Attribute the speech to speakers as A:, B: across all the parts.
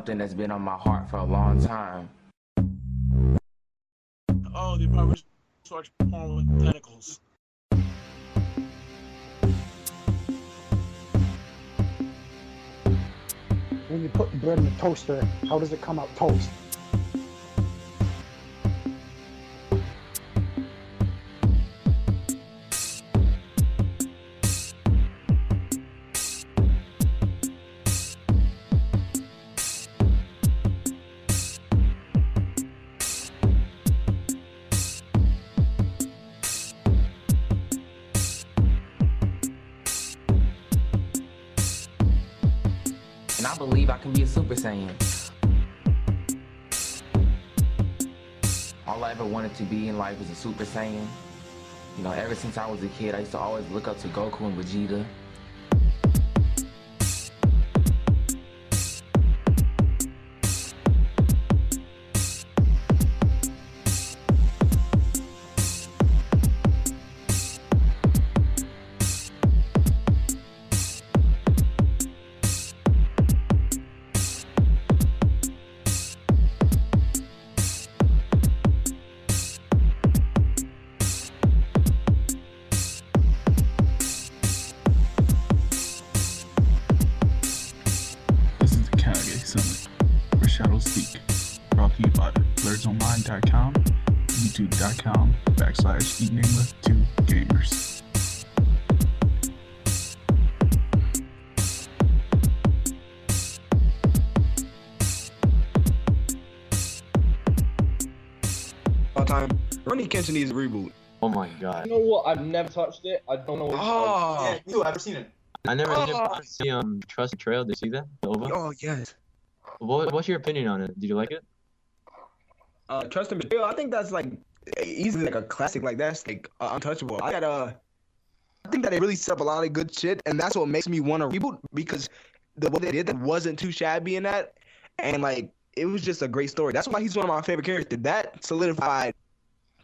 A: something that's been on my heart for a long time.
B: Oh, they probably watch porn with tentacles.
C: When you put bread in the toaster, how does it come out toast?
A: And I believe I can be a Super Saiyan. All I ever wanted to be in life was a Super Saiyan. You know, ever since I was a kid, I used to always look up to Goku and Vegeta.
D: This is the Kage Summit, where shadows speak. Brought to you by BlurdsOnline.com, YouTube.com/Enigma2Gamers.
E: All time. Ronnie Kenshin needs a reboot.
F: Oh my god.
G: You know what? I've never touched it. I don't know what it's called.
E: Oh,
H: Yeah, you. I've never seen it.
F: I never
E: Oh.
F: did see Trust Trail. Did you see that? The OVA?
E: oh yes.
F: What's your opinion on it? Did you like it?
E: Trust and Betrayal. I think that's like easily like a classic. Like that's like untouchable. I think that they really set up a lot of good shit, and that's what makes me want to reboot because what they did that wasn't too shabby in that, and like it was just a great story. That's why he's one of my favorite characters. That solidified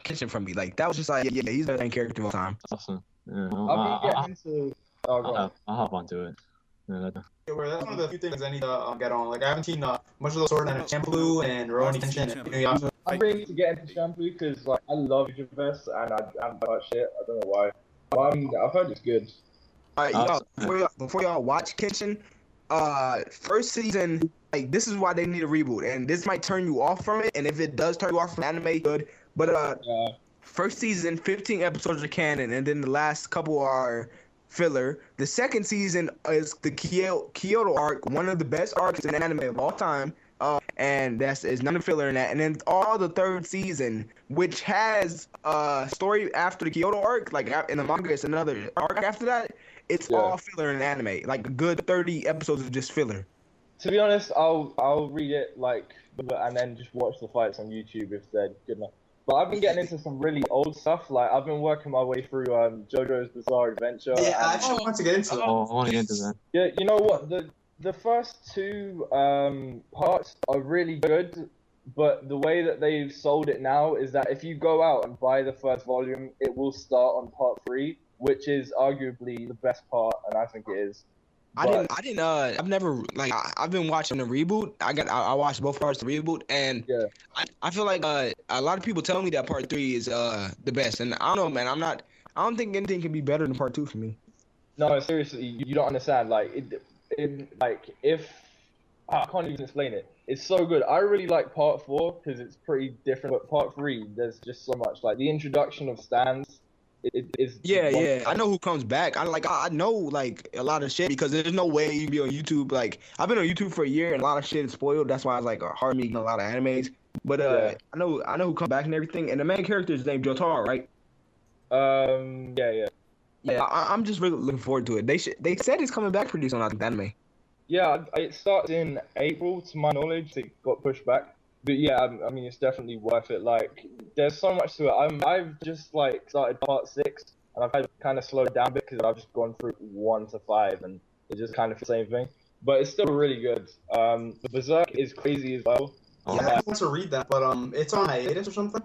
E: Kenshin from me. Like that was just like yeah, he's the main character of all time.
F: Awesome. Yeah,
G: I've been getting into. Oh, go on.
F: I'll hop onto it. Yeah,
H: Yeah, where that's one of the few things I need to get on. Like I haven't seen much of the Sword and Shampoo and Rurouni Kenshin and Inuyasha.
G: I'm ready to get into Shampoo because like I love Universe and I haven't touched it. I don't know why. But I mean, I've heard it's good.
E: All right, y'all. Before y'all watch Kenshin, first season, like this is why they need a reboot, and this might turn you off from it. And if it does turn you off from anime, good. But first season, 15 episodes are canon, and then the last couple are filler. The second season is the Kyoto arc, one of the best arcs in anime of all time. And is none of filler in that. And then all the third season, which has story after the Kyoto arc, like in the manga, it's another arc after that. It's all filler in anime. Like a good 30 episodes of just filler.
G: To be honest, I'll read it like and then just watch the fights on YouTube if they're good enough. But I've been getting into some really old stuff. Like I've been working my way through JoJo's Bizarre Adventure.
H: Yeah, I actually want to get into that.
F: Oh, I want to get into that.
G: Yeah, you know what? The first two parts are really good, but the way that they've sold it now is that if you go out and buy the first volume, it will start on part 3, which is arguably the best part, and I think it is. But
E: I've never like I've been watching the reboot. I watched both parts of the reboot, and I feel like a lot of people tell me that part 3 is the best, and I don't know, man. I don't think anything can be better than part 2 for me.
G: No, seriously, you don't understand. Like I can't even explain it. It's so good. I really like part 4 because it's pretty different, but part 3, there's just so much. Like the introduction of stands. It is.
E: Yeah. I know who comes back. I know like a lot of shit because there's no way you can be on YouTube. Like I've been on YouTube for a year and a lot of shit is spoiled. That's why it's like hard me getting a lot of animes. But I know who comes back and everything. And the main character is named Jotaro, right?
G: Yeah.
E: I'm just really looking forward to it. They said he's coming back pretty soon. I think anime.
G: Yeah, it starts in April, to my knowledge. It got pushed back. But yeah, I mean, it's definitely worth it. Like, there's so much to it. I've just like started part 6, and I've had to kind of slow down a bit because I've just gone through 1 to 5, and it's just kind of the same thing. But it's still really good. The Berserk is crazy as well.
H: Yeah, I want to read that, but it's on hiatus or something.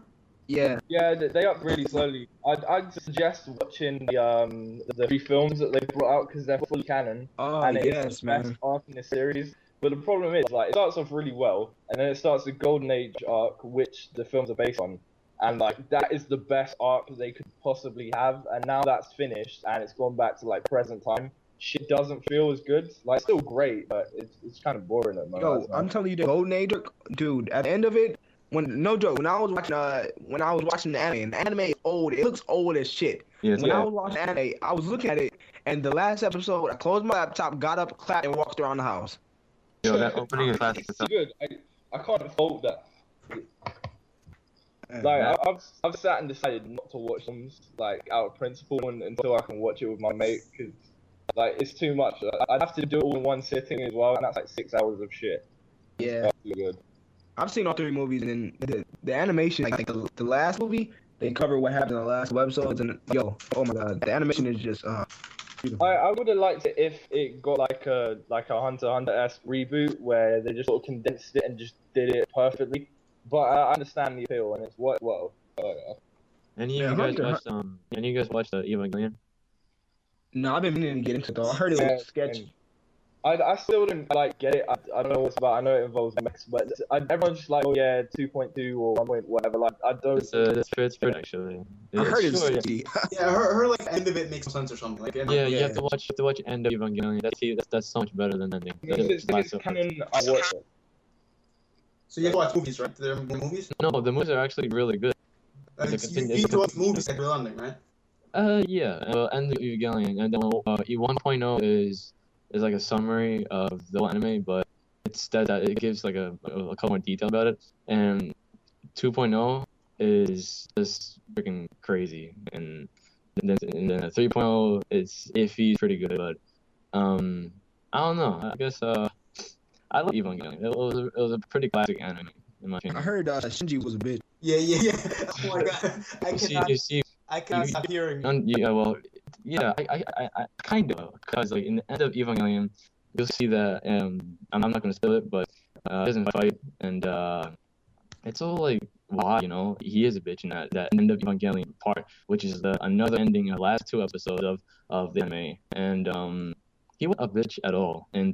E: Yeah.
G: Yeah, they up really slowly. I'd suggest watching the 3 films that they brought out because they're fully canon.
E: Oh
G: and
E: yes,
G: it's the best
E: man.
G: arc in the series. But the problem is, like, it starts off really well, and then it starts the Golden Age arc, which the films are based on. And, like, that is the best arc they could possibly have. And now that's finished, and it's gone back to, like, present time. Shit doesn't feel as good. Like, it's still great, but it's kind of boring at the moment.
E: Yo, I'm telling you, the Golden Age, dude, at the end of it, no joke, when I was watching the anime is old. It looks old as shit.
F: Yeah,
E: When I was watching the anime, I was looking at it, and the last episode, I closed my laptop, got up, clapped, and walked around the house.
F: Yo, that opening is fast.
G: It's good. I can't fault that. Like, I've sat and decided not to watch them, like, out of principle until I can watch it with my mate, because, like, it's too much. I'd have to do it all in one sitting as well, and that's like 6 hours of shit.
E: Yeah.
G: That's really good.
E: I've seen all 3 movies, and then the animation, like the last movie, they cover what happened in the last 2 episodes, and yo, oh my god, the animation is just beautiful.
G: I would have liked it if it got like a Hunter x Hunter-esque reboot where they just sort of condensed it and just did it perfectly. But I understand the appeal, and it's worked well.
F: Any
E: Yeah,
F: of you guys
E: Hunter-
F: watched Any of you guys watched Evangelion?
E: No, I've been meaning to get into it though. I heard it was sketchy.
G: I still didn't like get it. I don't know what it's about. I know it involves mechs, but everyone's just like, oh yeah, 2.2 or 1 point whatever. Like, I don't.
F: It's good actually.
E: I heard it's
F: short,
E: sketchy.
H: Yeah, her like end of it makes no sense or something. Like,
F: Yeah, you have to watch End of Evangelion. That's so much better than ending.
G: If it's canon, I watch it.
H: so you have to watch movies, right? There are movies.
F: No, the movies are actually really good.
H: You need to watch movies like real ending, right?
F: Yeah. End of Evangelion, and then 1.0 is like a summary of the whole anime, but it gives like a couple more detail about it, and 2.0 is just freaking crazy, and then 3.0 is iffy, pretty good, but I don't know. I guess I love Evangelion. It was a pretty classic anime in my opinion.
E: I heard Shinji was a bitch.
H: Yeah. Oh my god, I cannot stop hearing.
F: Yeah, well, yeah, I kind of, because like in the end of Evangelion, you'll see that I'm not gonna spoil it, but he doesn't fight, and it's all like why, you know, he is a bitch in that end of Evangelion part, which is another ending in the last 2 episodes of the anime, and he wasn't a bitch at all in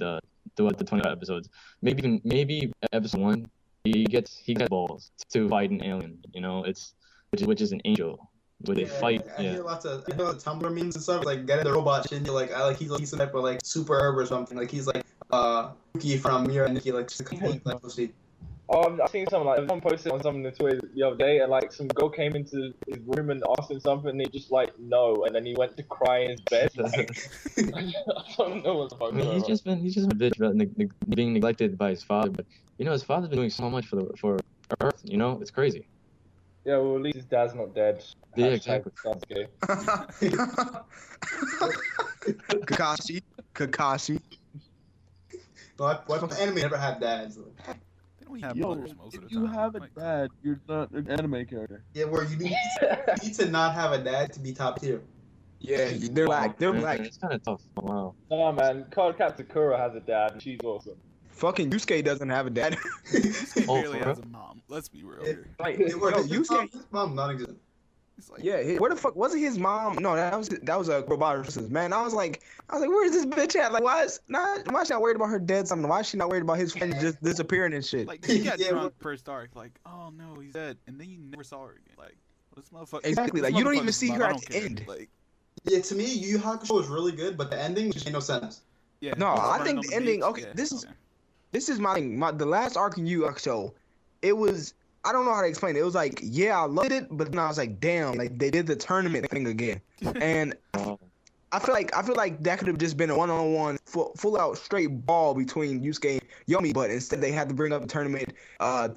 F: throughout the 25 episodes. Maybe episode 1, he gets balls to fight an alien, you know, which is an angel. Where they fight.
H: I hear lots of Tumblr memes and stuff like getting the robot Shinji, like he's some type of like super herb or something. Like he's like Yuki from Mira and Nikki, like just a complete like pussy.
G: I've seen something like someone posted on something on Twitter the other day, and like some girl came into his room and asked him something, and he just like no, and then he went to cry in his bed. Like, I don't know what's fucking.
F: He's just been a bitch about being neglected by his father, but you know his father's been doing so much for Earth. You know, it's crazy.
G: Yeah, well, at least his dad's not dead.
F: Yeah, exactly.
E: Kakashi.
H: What anime never had dads?
I: They don't have
D: Yo,
I: mothers most of the
D: if you
I: time.
D: have
I: Oh
D: a
I: my God.
D: dad, you're not an anime character.
H: Yeah, where you need to not have a dad to be top tier.
E: Yeah, they're black. They're
F: Man,
E: black.
F: It's kind of tough. Wow.
G: Nah, man, Cardcaptor Sakura has a dad, and she's awesome.
E: Fucking Yusuke doesn't have a dad.
I: Yusuke
F: Oh,
I: barely
F: for
I: has
F: real?
I: a mom. Let's be real
H: Yeah.
I: here.
E: Like,
H: It worked.
E: yo, Yusuke.
H: His mom non-existent.
I: It's like,
E: Yeah, where the fuck was it? His mom? No, that was a robot versus man. I was like, where's this bitch at? Like, why is she not worried about her dead something? Why is she not worried about his friend just disappearing and shit?
I: like he got
H: Yeah,
I: drunk first arc, like, oh no, he's dead, and then you never saw her again. Like, well, this motherfucker.
E: Exactly,
I: this
E: like, you don't even
I: motherfucker's
E: see
I: alive,
E: her
I: I
E: at
I: don't
E: the
I: care.
E: end.
I: Like,
H: Yeah, to me, Yu Yu Hakusho was really good, but the ending just made no sense.
I: yeah.
E: No,
I: he's
E: I
I: running
E: think
I: on
E: the
I: the
E: ending-
I: beach,
E: okay,
I: yeah,
E: this is-
I: okay.
E: This is my the last arc in Yu Hakusho. It was, I don't know how to explain it. It was like, yeah, I loved it, but then I was like, damn, like they did the tournament thing again, and I feel like that could have just been a one-on-one, full out straight ball between Yusuke and Yomi, but instead they had to bring up the tournament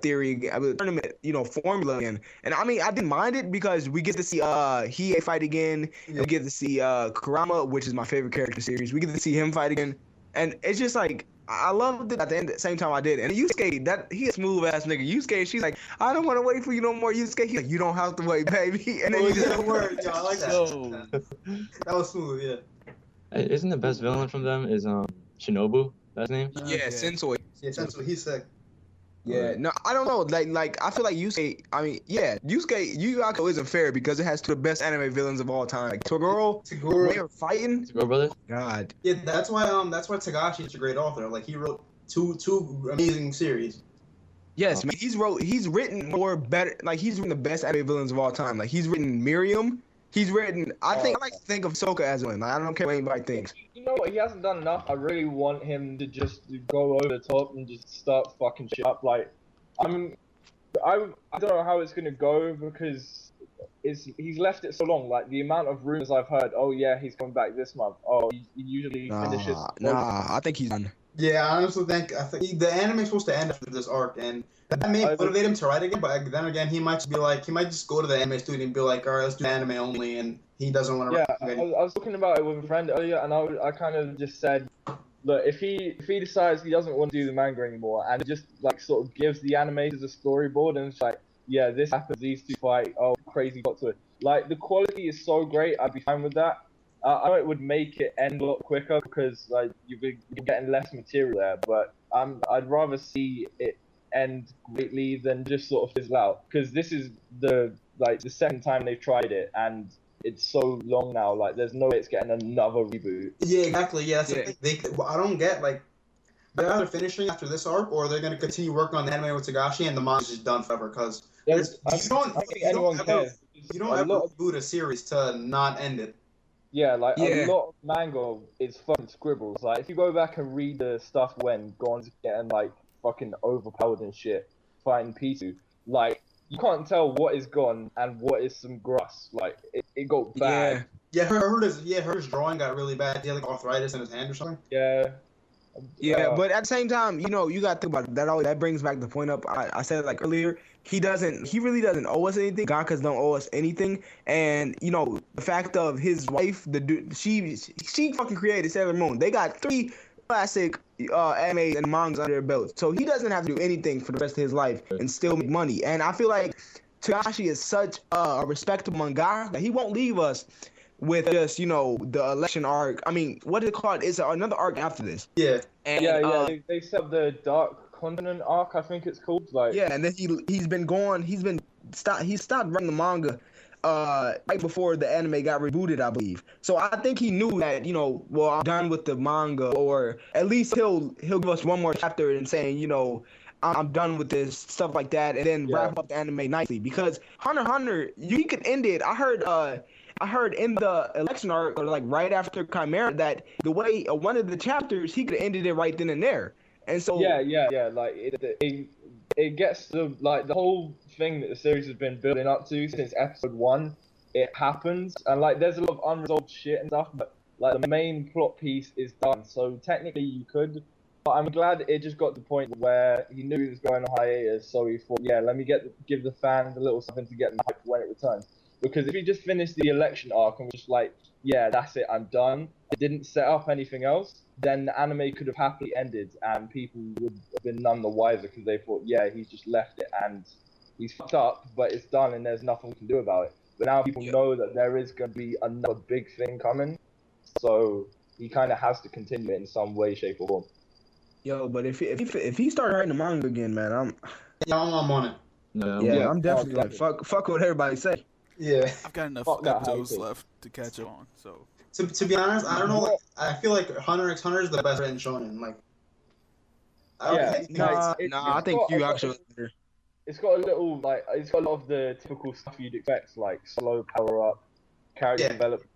E: theory, tournament, formula again. And I mean, I didn't mind it because we get to see Hiei fight again, and we get to see Kurama, which is my favorite character series. We get to see him fight again, and it's just like, I loved it at the end. At the same time, I did. And Yusuke, he a smooth ass nigga. Yusuke, she's like, I don't want to wait for you no more. Yusuke, he's like, you don't have to wait, baby. And then
H: Oh,
E: he just
H: yeah, word. Yo, I like that.
D: Yo.
H: That was smooth, yeah.
F: Isn't the best villain from them is Shinobu? That's his name.
E: yeah, Sensei.
H: Yeah, that's what he said.
E: Yeah, no, I don't know. Like I feel like Yusuke. I mean, yeah, Yusuke Yu Yu Hakusho isn't fair because it has two of the best anime villains of all time. Like Toguro,
H: Tagore.
E: they are fighting.
F: Go, brother.
E: God.
H: Yeah, that's why Tagashi is a great author. Like he wrote two amazing series.
E: Yes, man. He's written more better. Like he's written the best anime villains of all time. Like he's written Miriam. He's written. I like to think of Sokka as one. Like, I don't care what anybody thinks.
G: You know what? He hasn't done enough. I really want him to just go over the top and just start fucking shit up. Like, I don't know how it's gonna go because he's left it so long. Like the amount of rumors I've heard. Oh yeah, he's coming back this month. Oh, he usually finishes.
E: I think he's done.
H: Yeah, I honestly think the anime's supposed to end after this arc, and that may motivate him to write again. But then again, he might just go to the anime studio and be like, all right, let's do anime only, and he doesn't want to.
G: Yeah, I was talking about it with a friend earlier, and I kind of just said, look, if he decides he doesn't want to do the manga anymore, and just like sort of gives the animators a storyboard, and it's like, yeah, this happens, these two fight, oh crazy plot twist. Like the quality is so great, I'd be fine with that. I know it would make it end a lot quicker because like you're getting less material there, but I'd rather see it end greatly than just sort of fizzle out, because this is the second time they've tried it and it's so long now. Like there's no way it's getting another reboot.
H: Yeah, exactly. Yeah, I don't get like they're either finishing after this arc or they're gonna continue working on the anime with Tagashi and the manga's just done forever because you don't ever reboot a series to not end it.
G: Yeah, like a lot of manga is fucking scribbles. Like if you go back and read the stuff when Gon's getting like fucking overpowered and shit, fighting Pitu, like you can't tell what is Gon and what is some grass. Like it got bad.
H: Yeah, her drawing got really bad. He had like arthritis in his hand or something.
G: Yeah.
E: Yeah, but at the same time, you know, you got to think about it. That brings back the point up. I said it like earlier. He really doesn't owe us anything. Gankas don't owe us anything. And you know, the fact of his wife, she fucking created Sailor Moon. They got 3 classic animes and mangas under their belts. So he doesn't have to do anything for the rest of his life and still make money. And I feel like Tagashi is such a respectable manga that he won't leave us with just, you know, the election arc. I mean, what is it called? It's another arc after this.
H: Yeah.
E: And,
G: they set up the Dark Continent arc, I think it's called. Like. Yeah,
E: and then he stopped writing the manga right before the anime got rebooted, I believe. So I think he knew that, you know, well, I'm done with the manga, or at least he'll give us one more chapter and saying, you know, I'm done with this, stuff like that, and then wrap up the anime nicely. Because Hunter x Hunter, you could end it. I heard in the election arc, or like right after Chimera, that the way one of the chapters, he could have ended it right then and there. And so
G: yeah. Like it gets to like the whole thing that the series has been building up to since episode 1. It happens, and like there's a lot of unresolved shit and stuff, but like the main plot piece is done. So technically you could. But I'm glad it just got to the point where he knew he was going on hiatus, so he thought, yeah, let me give the fans a little something to get them hyped when it returns. Because if he just finished the election arc and was just like, yeah, that's it, I'm done, it didn't set up anything else, then the anime could have happily ended and people would have been none the wiser because they thought, yeah, he's just left it and he's fucked up, but it's done and there's nothing we can do about it. But now people know that there is going to be another big thing coming, so he kind of has to continue it in some way, shape, or form.
E: Yo, but if he started writing the manga again, man, I'm
H: on it.
D: No,
E: I'm definitely like fuck what everybody say.
H: Yeah,
I: I've got enough episodes left to catch up on. So
H: to be honest, I don't know. Like, I feel like Hunter x Hunter is the best written shonen. Like,
E: I think you actually.
G: It's got a little it's got a lot of the typical stuff you'd expect, like slow power up, character development,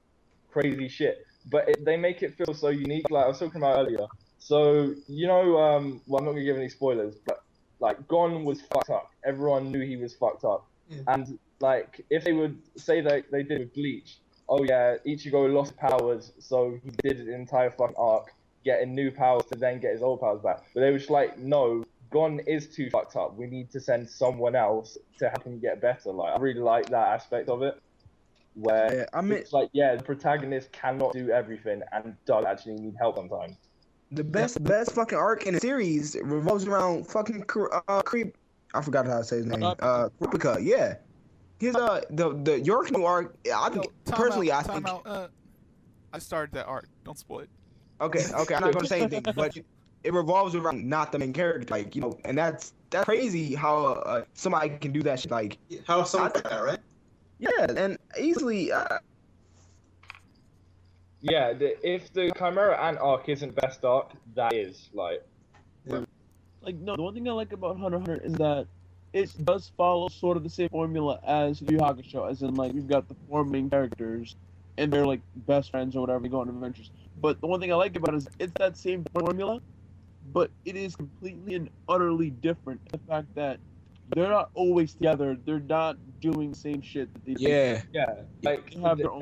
G: crazy shit. But they make it feel so unique. Like I was talking about earlier. So, you know, well, I'm not going to give any spoilers, but, like, Gon was fucked up. Everyone knew he was fucked up. Yeah. And, like, if they would say that they did with Bleach, oh, yeah, Ichigo lost powers, so he did an entire fucking arc, getting new powers to then get his old powers back. But they were just like, no, Gon is too fucked up. We need to send someone else to help him get better. Like, I really like that aspect of it. Where it's like, the protagonist cannot do everything and does actually need help sometimes.
E: The best fucking arc in the series revolves around fucking Creep. I forgot how to say his name. Kurapika, yeah. His the York arc. I think personally, I think.
I: I started that arc. Don't spoil it.
E: Okay. I'm not gonna say anything, but it revolves around not the main character, like, you know, and that's crazy how somebody can do that shit, like
H: how someone like that, right?
E: Yeah, and easily.
G: Yeah, if the Chimera Ant arc isn't best arc, that is, like...
H: Yeah.
J: Like, no, the one thing I like about Hunter x Hunter is that it does follow sort of the same formula as Yu Yu Hakusho, as in, like, you've got the four main characters, and they're, like, best friends or whatever, they go on adventures. But the one thing I like about it is it's that same formula, but it is completely and utterly different. The fact that they're not always together, they're not doing the same shit that they do.
E: Yeah.
G: Yeah, like,
J: They have their own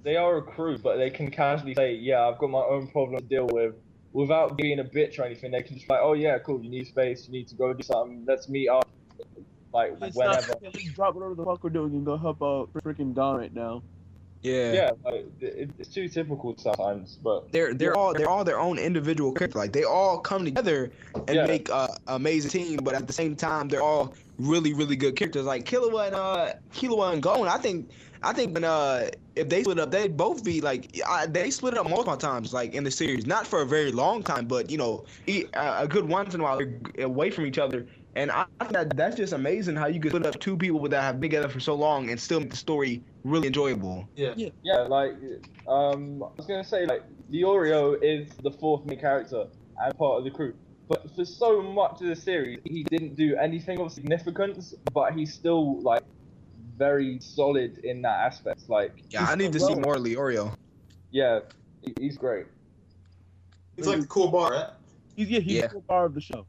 G: they are a crew, but they can casually say, yeah, I've got my own problem to deal with, without being a bitch or anything. They can just be like, oh yeah, cool, you need space, you need to go do something, let's meet up, like,
J: It's
G: whenever.
J: not, let's drop whatever the fuck we're doing and go help out freaking Don right now.
E: Yeah.
G: Yeah, like, it's too typical sometimes, but
E: They're all their own individual characters. Like they all come together and
G: Yeah.
E: make a amazing team, but at the same time they're all really good characters. Like Killua and Gon. I think when if they split up, they'd both be like they split up multiple times, like in the series. Not for a very long time, but you know, a good once in a while they're away from each other. And I think that's just amazing how you could split up two people that have been together for so long and still make the story really enjoyable.
G: yeah, like, I was gonna say, like, Leorio is the fourth main character and part of the crew, but for so much of the series, he didn't do anything of significance, but he's still, like, very solid in that aspect. Like,
E: Yeah, I need to see more Leorio.
G: Yeah, he's great.
H: He's like the cool bar, right?
J: He's the cool bar of the show.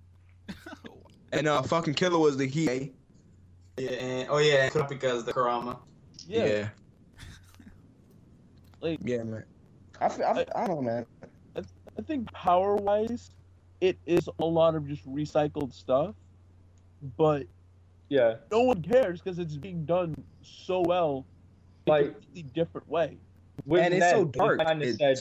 E: And fucking Killer was the Hiei.
H: Yeah, and and Kurapika is the Kurama.
J: Yeah. Like,
E: yeah, man. I don't know, man.
J: I think power-wise, it is a lot of just recycled stuff, but
G: yeah,
J: no one cares because it's being done so well, in
G: like,
J: a completely different way.
G: With
E: And it's
G: Nen,
E: so dark.
G: They kind of said,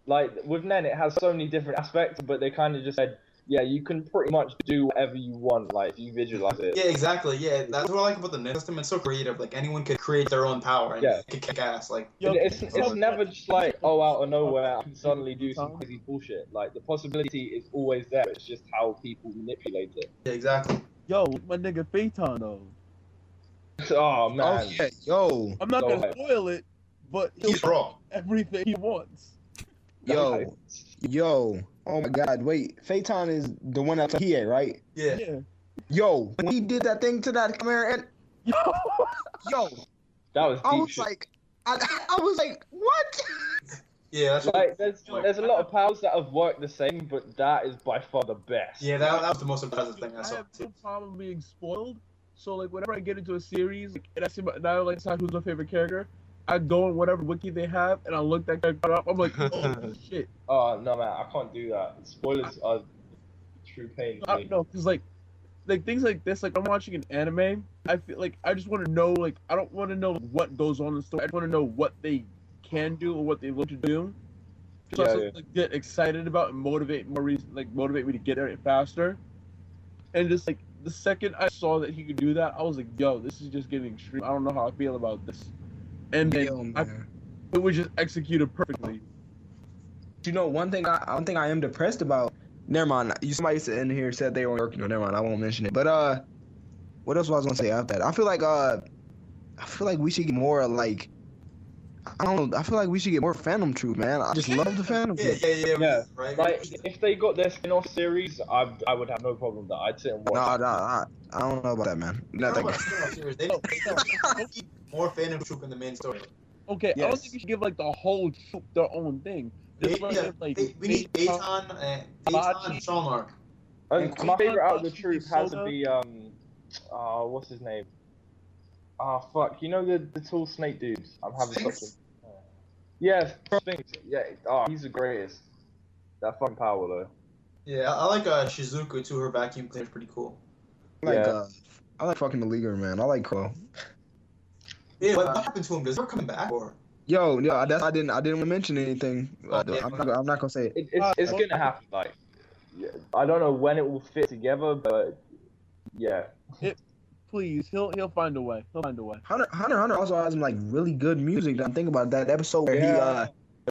G: like, with Nen, it has so many different aspects, but they kind of just said, yeah, you can pretty much do whatever you want, like, if you visualize it.
H: Yeah, exactly. Yeah, that's what I like about the Nen system. It's so creative. Like anyone could create their own power and kick ass. Like
G: It's never just like, oh, out of nowhere, I can suddenly do some crazy bullshit. Like, the possibility is always there. It's just how people manipulate it.
H: Yeah, exactly.
J: Yo, my nigga Phaeton though.
G: Oh man.
E: Oh yeah, yo.
J: I'm not gonna spoil it, but
H: He's raw.
J: Everything he wants.
E: Yo. Oh my God! Wait, Phaeton is the one that's Hiei, right?
H: Yeah.
E: Yo, when he did that thing to that camera, and yo,
G: that was.
E: I
G: deep
E: was
G: shit.
E: like, I was like, what?
H: Yeah, that's
G: like there's a lot of powers that have worked the same, but that is by far the best.
H: Yeah, that was the most impressive thing I
J: I
H: saw.
J: have no problem being spoiled. So like whenever I get into a series like, and I see and I like decide who's my favorite character, I go on whatever wiki they have and I look that character up. I'm like, oh shit.
G: Oh no, man, I can't do that. Spoilers are true pain.
J: I don't know, cause like things like this, like I'm watching an anime, I feel like I just want to know, like I don't want to know what goes on in the story. I just want to know what they can do or what they look to do. So I like, get excited about and motivate me to get it faster. And just like the second I saw that he could do that, I was like, yo, this is just getting extreme. I don't know how I feel about this. And then it was just executed perfectly.
E: You know, one thing I am depressed about. Never mind. Somebody in here said they were working on. Never mind. I won't mention it. But what else was I gonna say after that? I feel like we should get more like. I don't know. I feel like we should get more Phantom Troop, man. I just love the Phantom Troop.
G: Yeah.
H: Right.
G: Like if they got their spin-off series, I would have no problem with that. I'd sit and watch.
E: No, I don't know about that, man. Nothing.
H: They don't need more Phantom Troop in the main story.
J: Okay, I don't think you should give like the whole troop their own thing. Just
H: We need Phaeton and Shalnar.
G: My favorite out of the troop has to be what's his name? Fuck, you know the tall snake dude? I'm having something. Yeah, Sphinx. Yeah, he's the greatest. That fucking power though.
H: Yeah, I like Shizuku too. Her vacuum cleaner is pretty cool.
E: I like fucking the Leaguer, man. I like Crow.
H: Yeah, what happened to him? Is he coming back or?
E: Yo, I didn't mention anything. I'm not gonna say it.
G: It's gonna happen. Like, I don't know when it will fit together, but yeah.
J: Please, he'll find a way. He'll find a way.
E: Hunter also has some like really good music. I'm thinking about that episode where he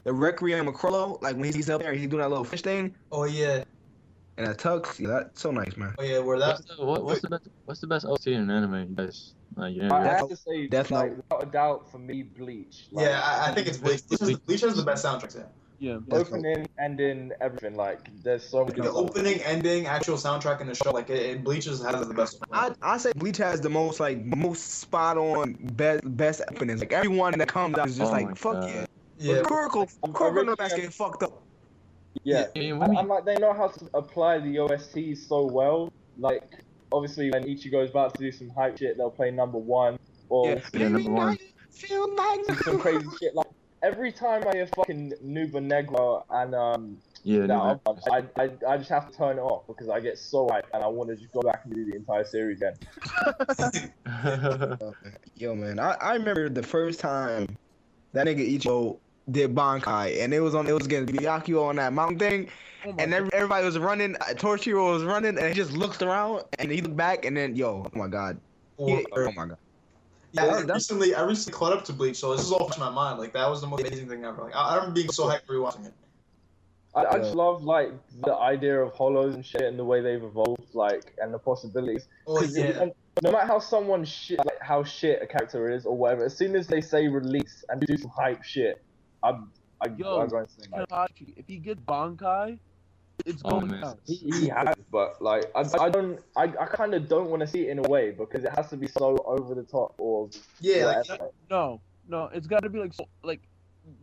E: the Requiem of Krollo, like when he's up there, he's doing that little fish thing.
H: Oh yeah.
E: And that tux, that's so nice, man.
H: Oh yeah, where that.
F: What's the best OT in an anime, you guys?
G: I have to say, without a doubt, for me, Bleach.
H: Like, I think it's Bleach. Bleach has the best soundtracks. Yeah.
J: Yeah.
G: Opening, ending, everything. Like, there's so many.
H: The opening, ending, actual soundtrack in the show, like Bleach has the best one.
E: I say Bleach has the most spot on best openings. Like everyone that comes out is just like fuck yeah.
H: Yeah.
E: Kuroko no Basuke fucked up.
G: Yeah,
F: Yeah,
G: I'm like, they know how to apply the OSTs so well. Like, obviously, when Ichigo's about to do some hype shit, they'll play number one or
F: number one.
E: Feel like
G: some crazy shit. Like, every time I hear fucking Nuba Negra and
F: Yeah,
G: I just have to turn it off because I get so hyped and I want to just go back and do the entire series again.
E: Yo man, I remember the first time that nigga Ichigo did Bankai and it was against Byakuya on that mountain thing, and everybody was running, Torchiro was running, and he just looked around and he looked back and then oh my god. Oh my god.
H: Yeah, I recently caught up to Bleach, so this is all fresh in my mind. Like that was the most amazing thing ever. Like I remember being so hyped rewatching it.
G: I just love like the idea of hollows and shit and the way they've evolved, like, and the possibilities.
H: Oh yeah.
G: No matter how someone how shit a character is or whatever, as soon as they say release and do some hype shit, I'm going to say like,
J: if he gets Bankai, it's going down.
G: He has, but like I kind of don't want to see it in a way because it has to be so over the top or
J: no, it's got to be like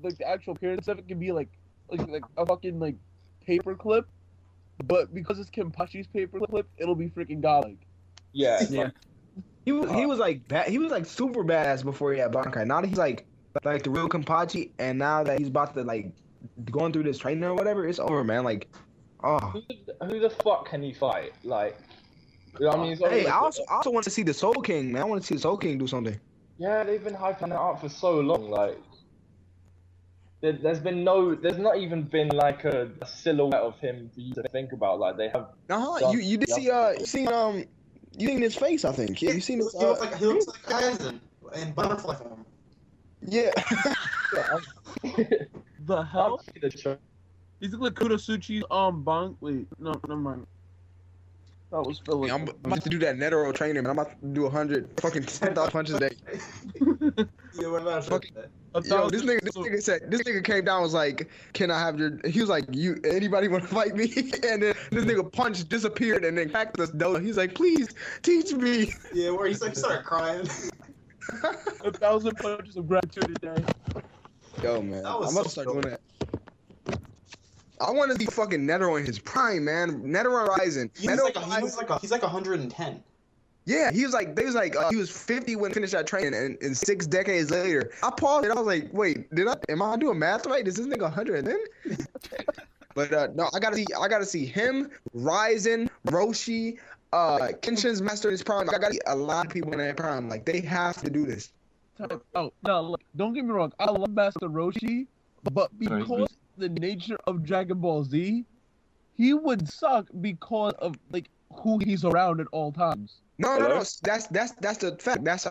J: the actual appearance of it can be like a fucking like paper clip, but because it's Kenpachi's paper clip, it'll be freaking godlike.
G: Yeah.
E: He was like super badass before he had Bankai. Now that he's like the real Kenpachi, and now that he's about to like going through this training or whatever, it's over, man. Like, oh.
G: Who the fuck can he fight? Like, you know what I mean?
E: Hey, I also want to see the Soul King, man. I want to see the Soul King do something.
G: Yeah, they've been hyping that up for so long. Like, there's not even been like a silhouette of him for you to think about. Like, they have.
E: You did see you seen his face, I think. Yeah, you seen his.
H: He looks like Kaizen in butterfly form.
E: Yeah.
J: The hell? He's like Kurosuchi's bank. Wait, no, never mind. That was Philip.
E: I'm about to do that Netero training, man. I'm about to do 100 fucking 10,000 punches a day.
H: Yeah, what about
E: Yo, this nigga came down and was like, "Can I have your?" He was like, anybody want to fight me?" And then this nigga punch disappeared and then cracked us dough. He's like, "Please teach me."
H: Yeah, where he's like started crying.
J: 1,000 punches of gratitude a day.
E: Yo, man, I'm about to start doing that. I want to see fucking Netero in his prime, man. Netero Rising.
H: He's like 110.
E: Yeah, he was 50 when he finished that training, and 6 decades later, I paused it. I was like, wait, am I doing math right? Is this nigga 100 then? But no, I gotta see him, Ryzen, Roshi, Kenshin's master in his prime. I gotta see a lot of people in their prime. Like, they have to do this.
J: Oh no, look, don't get me wrong. I love Master Roshi, but because the nature of Dragon Ball Z, he would suck because of like who he's around at all times.
E: No. That's the fact. That's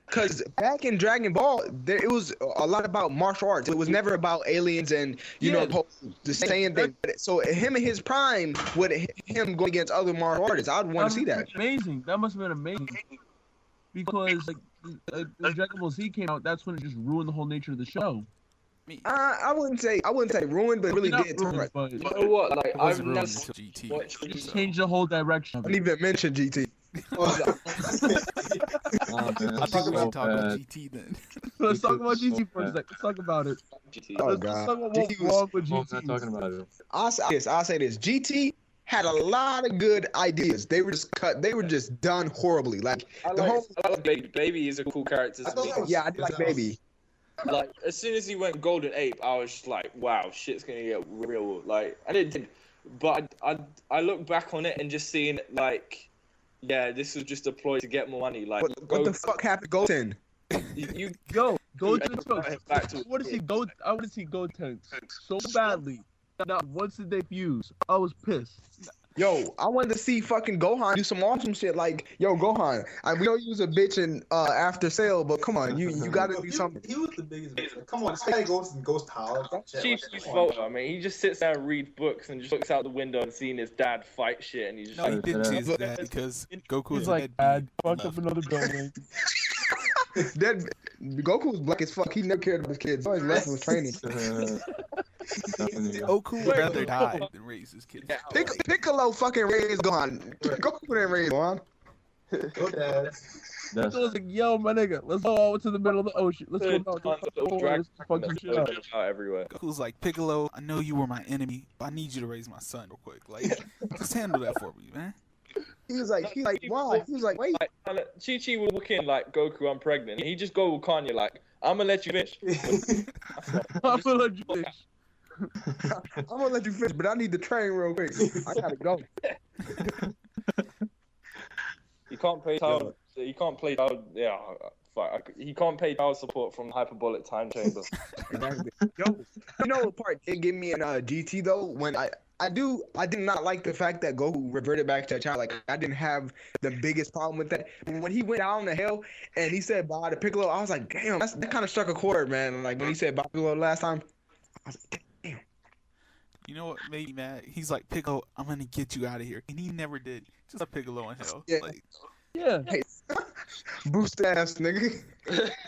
E: because back in Dragon Ball, it was a lot about martial arts. It was never about aliens and the same thing. So him in his prime, with him going against other martial artists, I'd want to see that.
J: Amazing. That must have been amazing. Because like when Dragon Ball Z came out, that's when it just ruined the whole nature of the show.
E: I wouldn't say ruined, but it really did.
J: Ruined, but
G: you know what? Like, I've never
I: GT.
J: It just changed the whole direction.
E: I didn't even mention GT.
I: I think we should talk about GT then.
J: Let's talk about GT for a second. Let's talk about it.
E: Oh god.
J: Let's talk about what's wrong with GT.
F: I'm not talking about it.
E: I'll say this. GT had a lot of good ideas. They were just done horribly. Like
K: I like Baby. Baby is a cool character to me.
E: Yeah, I like Baby.
K: Like, as soon as he went Golden Ape, I was just like, wow, shit's gonna get real. Like, I didn't, but I look back on it and just seeing like, yeah, this was just a ploy to get more money. Like,
E: what the fuck happened, Goten?
K: You
J: go to the back to. I want to see Goten so badly. Not once did they fuse. I was pissed.
E: Yo, I wanted to see fucking Gohan do some awesome shit. Like, yo, Gohan, we know you was a bitch in After Sale, but come on, you gotta do something.
H: He was the biggest bitch. Come on, this guy goes to college.
K: Chief's fault. I mean, he just sits there and reads books and just looks out the window and seeing his dad fight shit, and he's just
I: he didn't see his dad because Goku's
J: He's like, Dad, fucked up another building.
E: Goku was black as fuck. He never cared about his kids. He always left with training.
F: Definitely.
I: Goku would rather die than raise his kids.
E: Piccolo fucking raised Gohan. Goku didn't raise Gohan.
H: Go dad.
F: That's
J: Goku's like, yo, my nigga, let's go out to the middle of the ocean. Let's go down to the ocean. Let's fuck some shit up.
K: everywhere.
I: Goku's like, Piccolo, I know you were my enemy, but I need you to raise my son real quick. Like, just handle that for me, man.
E: He was like, why? He was like, wait.
K: Like, Chi-Chi would walk in like, Goku, I'm pregnant. He just go with Kanye like, I'm gonna let you finish.
J: I'm gonna let you finish.
E: I'm gonna let you finish, but I need to train real quick. I gotta go.
K: He can't pay child. He can't play child. Yeah, fuck. He can't pay child support from hyperbolic time chamber.
E: Exactly. Yo, you know what part did give me in GT though? When I did not like the fact that Goku reverted back to a child. Like, I didn't have the biggest problem with that. When he went down the hill and he said bye to Piccolo, I was like, damn, that kind of struck a chord, man. Like, when he said bye to Piccolo last time, I was like, damn.
I: You know what made me mad? He's like, Piccolo, I'm gonna get you out of here. And he never did. Just left Piccolo in hell.
E: Yeah.
I: Like,
J: Yeah.
E: Hey, boost ass, nigga.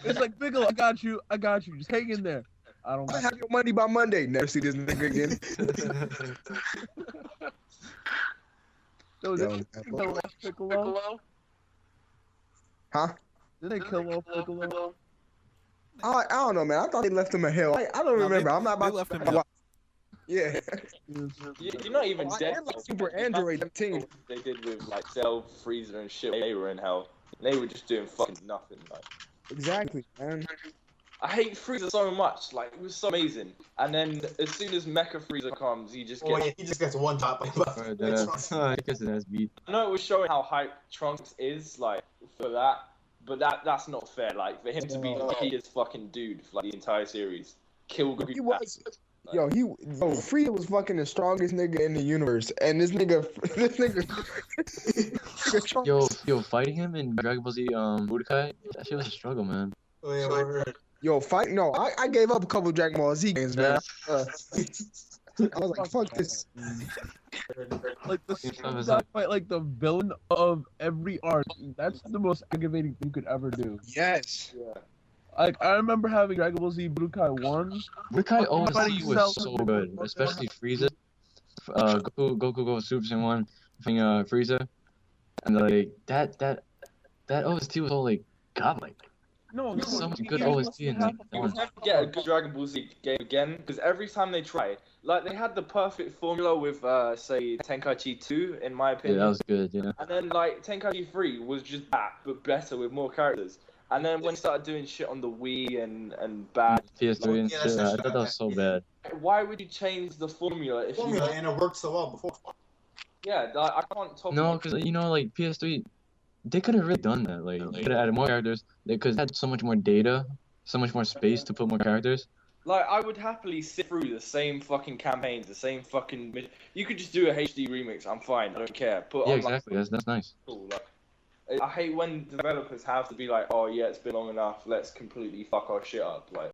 J: It's like, Piccolo, I got you. Just hang in there. I don't
E: I have your money by Monday. Never see this nigga again.
J: So did they kill off Piccolo?
E: Huh?
J: Did they kill off Piccolo?
E: I don't know, man. I thought they left him a hill. I don't remember. I'm not about
I: they left him
E: to. Yeah.
K: You're not even dead.
E: Like Super Android team.
K: They did with like Cell, Freezer, and shit. They were in hell. They were just doing fucking nothing. Like,
E: Exactly, man.
K: I hate Freezer so much. Like, it was so amazing. And then as soon as Mecha Freezer comes, he just gets.
H: Oh yeah, he just gets one top.
F: I guess it has beat.
K: I know it was showing how hype Trunks is, like, for that, but that's not fair. Like, for him to be the biggest fucking dude for like the entire series, kill Goku.
E: He was. Frieza was fucking the strongest nigga in the universe, and this nigga.
F: Yo, fighting him in Dragon Ball Z Budokai, that shit was a struggle, man.
H: Oh yeah, word.
E: Yo, fight! No, I gave up a couple Dragon Ball Z games, man. I was like, fuck this.
J: Like that fight, like the villain of every arc. That's the most aggravating thing you could ever do.
E: Yes.
K: Yeah.
J: Like, I remember having Dragon Ball Z Budokai 1.
F: Budokai OST was so good, especially Frieza. Goku goes Super Saiyan 1, Frieza, and like that OST was all like godlike.
J: No,
F: so much good OST in that
K: You
F: one.
K: would have to get a good Dragon Ball Z game again, because every time they try, like, they had the perfect formula with, say, Tenkaichi 2, in my
F: Yeah,
K: opinion.
F: that was good, yeah.
K: And then, like, Tenkaichi 3 was just that, but better with more characters. And then when they started doing shit on the Wii and bad,
F: PS3 and
H: Yeah,
F: shit,
H: that's
F: I thought that was so bad.
K: why would you change the formula if you...
H: And it worked so well before.
K: Yeah, I can't talk
F: No,
K: about...
F: because, you know, like, PS3, they could have really done that. Like, they could have added more characters. They could have had so much more data, so much more space to put more characters.
K: Like, I would happily sit through the same fucking campaigns, the same fucking... You could just do a HD remix, I'm fine, I don't care. Put
F: Yeah,
K: on,
F: exactly,
K: like,
F: that's nice.
K: cool, like, I hate when developers have to be like, oh yeah, it's been long enough, let's completely fuck our shit up. Like,